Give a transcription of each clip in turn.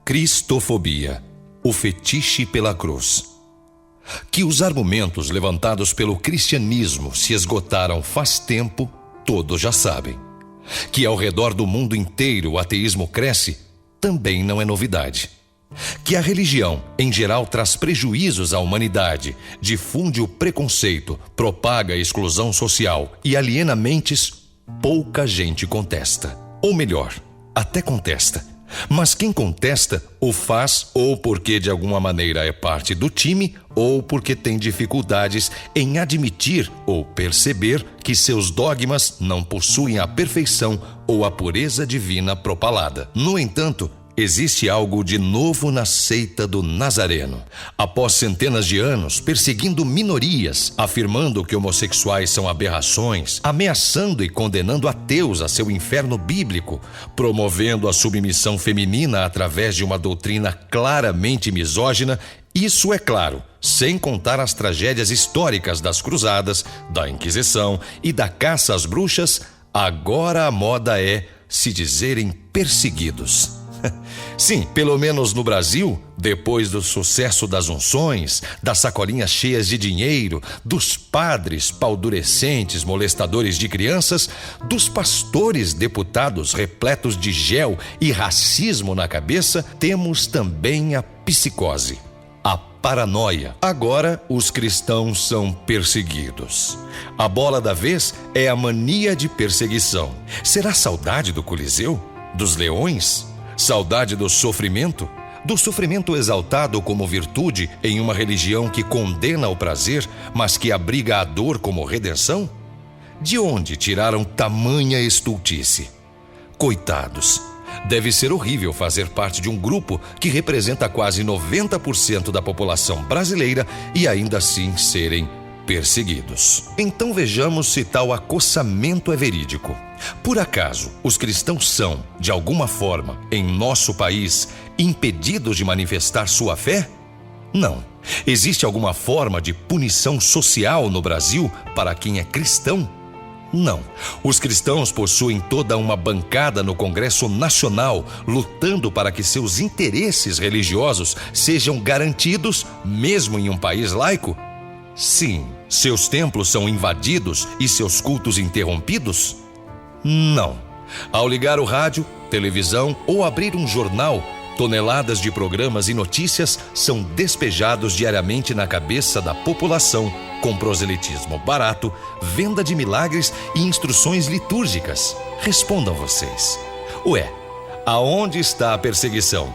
Cristofobia, o fetiche pela cruz. Que os argumentos levantados pelo cristianismo se esgotaram faz tempo, todos já sabem. Que ao redor do mundo inteiro o ateísmo cresce, também não é novidade. Que a religião, em geral, traz prejuízos à humanidade, difunde o preconceito, propaga a exclusão social e aliena mentes, pouca gente contesta. Ou melhor, até contesta. Mas quem contesta o faz ou porque de alguma maneira é parte do time ou porque tem dificuldades em admitir ou perceber que seus dogmas não possuem a perfeição ou a pureza divina propalada. No entanto, existe algo de novo na seita do Nazareno. Após centenas de anos perseguindo minorias, afirmando que homossexuais são aberrações, ameaçando e condenando ateus a seu inferno bíblico, promovendo a submissão feminina através de uma doutrina claramente misógina, isso é claro, sem contar as tragédias históricas das cruzadas, da Inquisição e da caça às bruxas, agora a moda é se dizerem perseguidos. Sim, pelo menos no Brasil, depois do sucesso das unções, das sacolinhas cheias de dinheiro, dos padres paldurecentes molestadores de crianças, dos pastores deputados repletos de gel e racismo na cabeça, temos também a psicose, a paranoia. Agora, os cristãos são perseguidos. A bola da vez é a mania de perseguição. Será saudade do Coliseu? Dos leões? Saudade do sofrimento? Do sofrimento exaltado como virtude em uma religião que condena o prazer, mas que abriga a dor como redenção? De onde tiraram tamanha estultice? Coitados! Deve ser horrível fazer parte de um grupo que representa quase 90% da população brasileira e ainda assim serem perseguidos. Então vejamos se tal acossamento é verídico. Por acaso, os cristãos são, de alguma forma, em nosso país, impedidos de manifestar sua fé? Não. Existe alguma forma de punição social no Brasil para quem é cristão? Não. Os cristãos possuem toda uma bancada no Congresso Nacional, lutando para que seus interesses religiosos sejam garantidos, mesmo em um país laico? Sim. Seus templos são invadidos e seus cultos interrompidos? Não. Ao ligar o rádio, televisão ou abrir um jornal, toneladas de programas e notícias são despejados diariamente na cabeça da população, com proselitismo barato, venda de milagres e instruções litúrgicas. Respondam vocês. Ué, aonde está a perseguição?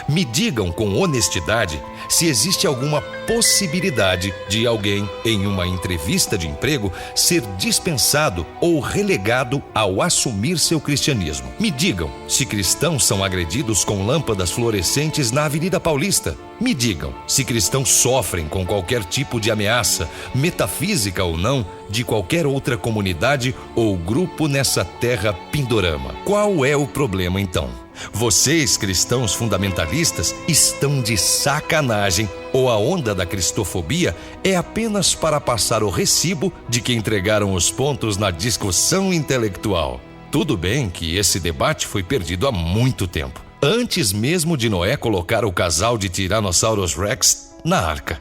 Me digam com honestidade se existe alguma possibilidade de alguém, em uma entrevista de emprego, ser dispensado ou relegado ao assumir seu cristianismo. Me digam se cristãos são agredidos com lâmpadas fluorescentes na Avenida Paulista. Me digam se cristãos sofrem com qualquer tipo de ameaça, metafísica ou não, de qualquer outra comunidade ou grupo nessa terra pindorama. Qual é o problema então? Vocês, cristãos fundamentalistas, estão de sacanagem ou a onda da cristofobia é apenas para passar o recibo de que entregaram os pontos na discussão intelectual. Tudo bem que esse debate foi perdido há muito tempo, antes mesmo de Noé colocar o casal de Tyrannosaurus Rex na arca.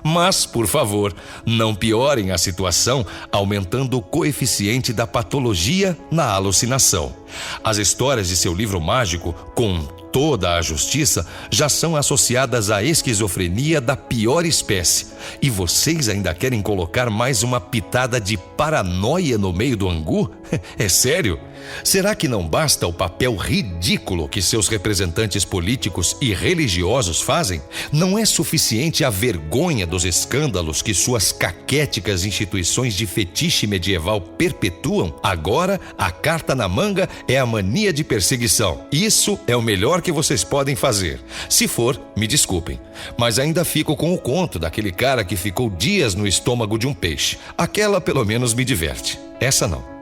Mas, por favor, não piorem a situação aumentando o coeficiente da patologia na alucinação. As histórias de seu livro mágico, com toda a justiça, já são associadas à esquizofrenia da pior espécie. E vocês ainda querem colocar mais uma pitada de paranoia no meio do angu? É sério? Será que não basta o papel ridículo que seus representantes políticos e religiosos fazem? Não é suficiente a vergonha dos escândalos que suas caquéticas instituições de fetiche medieval perpetuam? Agora, a carta na manga é a mania de perseguição. Isso é o melhor que vocês podem fazer. Se for, me desculpem, mas ainda fico com o conto daquele cara que ficou dias no estômago de um peixe. Aquela pelo menos me diverte. Essa não.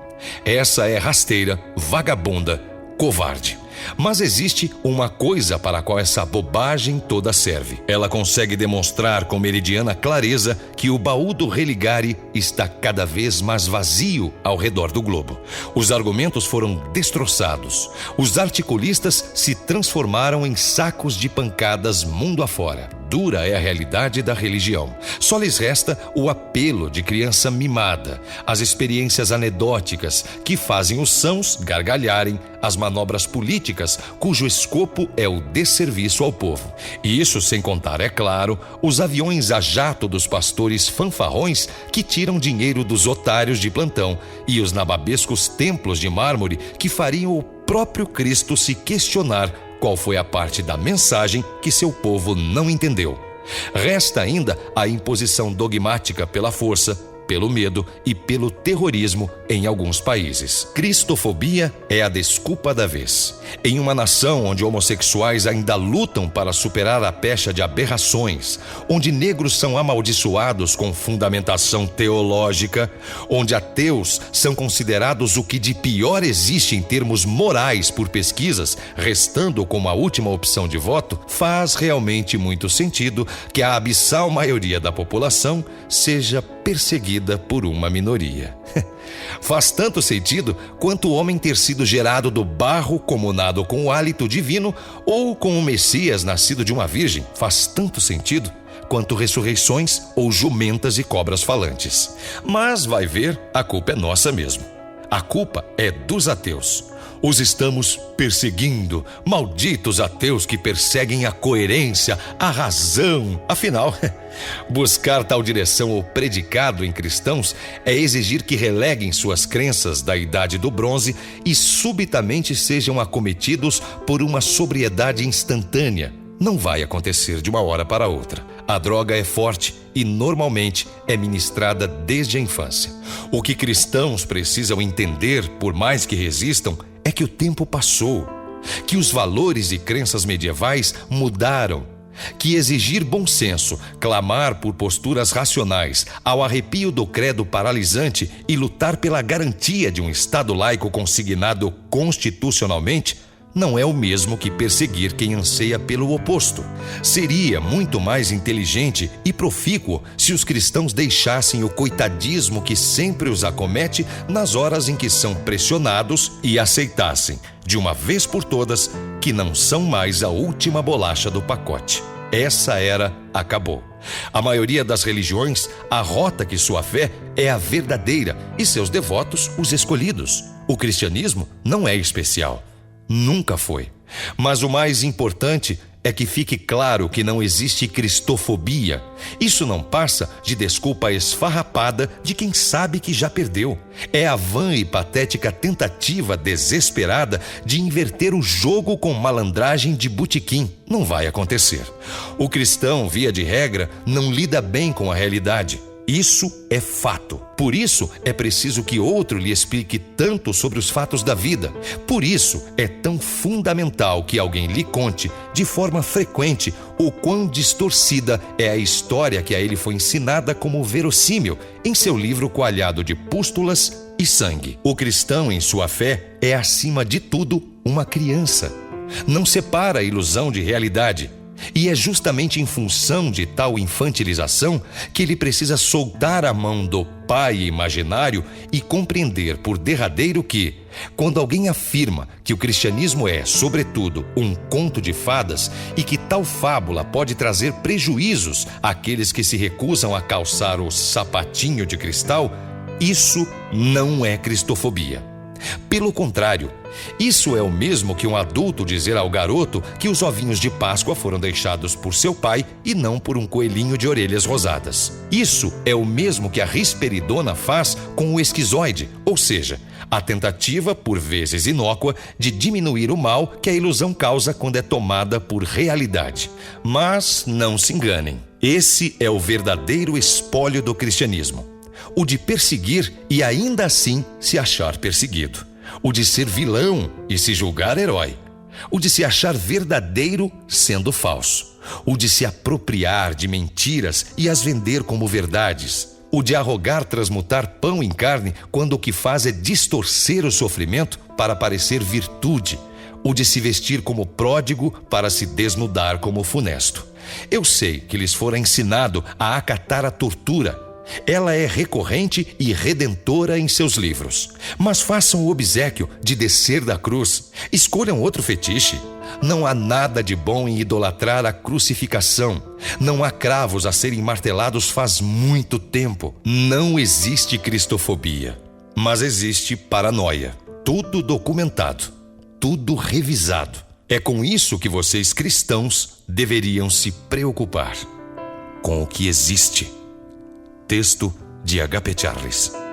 Essa é rasteira, vagabunda, covarde. Mas existe uma coisa para a qual essa bobagem toda serve. Ela consegue demonstrar com meridiana clareza que o baú do religare está cada vez mais vazio ao redor do globo. Os argumentos foram destroçados. Os articulistas se transformaram em sacos de pancadas mundo afora. Dura é a realidade da religião. Só lhes resta o apelo de criança mimada, as experiências anedóticas que fazem os sãos gargalharem, as manobras políticas cujo escopo é o desserviço ao povo. E isso sem contar, é claro, os aviões a jato dos pastores fanfarrões que tiram dinheiro dos otários de plantão e os nababescos templos de mármore que fariam o próprio Cristo se questionar qual foi a parte da mensagem que seu povo não entendeu. Resta ainda a imposição dogmática pela força, pelo medo e pelo terrorismo em alguns países. Cristofobia é a desculpa da vez. Em uma nação onde homossexuais ainda lutam para superar a pecha de aberrações, onde negros são amaldiçoados com fundamentação teológica, onde ateus são considerados o que de pior existe em termos morais por pesquisas, restando como a última opção de voto, faz realmente muito sentido que a abissal maioria da população seja perseguida por uma minoria. Faz tanto sentido quanto o homem ter sido gerado do barro comunado com o hálito divino ou com o Messias nascido de uma virgem. Faz tanto sentido quanto ressurreições ou jumentas e cobras falantes. Mas vai ver, a culpa é nossa mesmo. A culpa é dos ateus. Os estamos perseguindo, malditos ateus que perseguem a coerência, a razão. Afinal, buscar tal direção ou predicado em cristãos é exigir que releguem suas crenças da idade do bronze e subitamente sejam acometidos por uma sobriedade instantânea. Não vai acontecer de uma hora para outra. A droga é forte e normalmente é ministrada desde a infância. O que cristãos precisam entender, por mais que resistam, é que o tempo passou, que os valores e crenças medievais mudaram, que exigir bom senso, clamar por posturas racionais, ao arrepio do credo paralisante e lutar pela garantia de um Estado laico consignado constitucionalmente, não é o mesmo que perseguir quem anseia pelo oposto. Seria muito mais inteligente e profícuo se os cristãos deixassem o coitadismo que sempre os acomete nas horas em que são pressionados e aceitassem, de uma vez por todas, que não são mais a última bolacha do pacote. Essa era acabou. A maioria das religiões arrota que sua fé é a verdadeira e seus devotos os escolhidos. O cristianismo não é especial. Nunca foi. Mas o mais importante é que fique claro que não existe cristofobia. Isso não passa de desculpa esfarrapada de quem sabe que já perdeu. É a vã e patética tentativa desesperada de inverter o jogo com malandragem de botequim. Não vai acontecer. O cristão, via de regra, não lida bem com a realidade. Isso é fato. Por isso, é preciso que outro lhe explique tanto sobre os fatos da vida. Por isso, é tão fundamental que alguém lhe conte, de forma frequente, o quão distorcida é a história que a ele foi ensinada como verossímil em seu livro coalhado de pústulas e sangue. O cristão, em sua fé, é, acima de tudo, uma criança. Não separa a ilusão de realidade. E é justamente em função de tal infantilização que ele precisa soltar a mão do pai imaginário e compreender por derradeiro que, quando alguém afirma que o cristianismo é, sobretudo, um conto de fadas e que tal fábula pode trazer prejuízos àqueles que se recusam a calçar o sapatinho de cristal, isso não é cristofobia. Pelo contrário, isso é o mesmo que um adulto dizer ao garoto que os ovinhos de Páscoa foram deixados por seu pai e não por um coelhinho de orelhas rosadas. Isso é o mesmo que a risperidona faz com o esquizoide, ou seja, a tentativa, por vezes inócua, de diminuir o mal que a ilusão causa quando é tomada por realidade. Mas não se enganem, esse é o verdadeiro espólio do cristianismo. O de perseguir e ainda assim se achar perseguido. O de ser vilão e se julgar herói. O de se achar verdadeiro sendo falso. O de se apropriar de mentiras e as vender como verdades. O de arrogar transmutar pão em carne quando o que faz é distorcer o sofrimento para parecer virtude. o de se vestir como pródigo para se desnudar como funesto. Eu sei que lhes fora ensinado a acatar a tortura. Ela é recorrente e redentora em seus livros. Mas façam o obséquio de descer da cruz. Escolham outro fetiche. Não há nada de bom em idolatrar a crucificação. Não há cravos a serem martelados faz muito tempo. Não existe cristofobia, mas existe paranoia. Tudo documentado, tudo revisado. É com isso que vocês cristãos deveriam se preocupar. Com o que existe. Texto de H.P. Charles.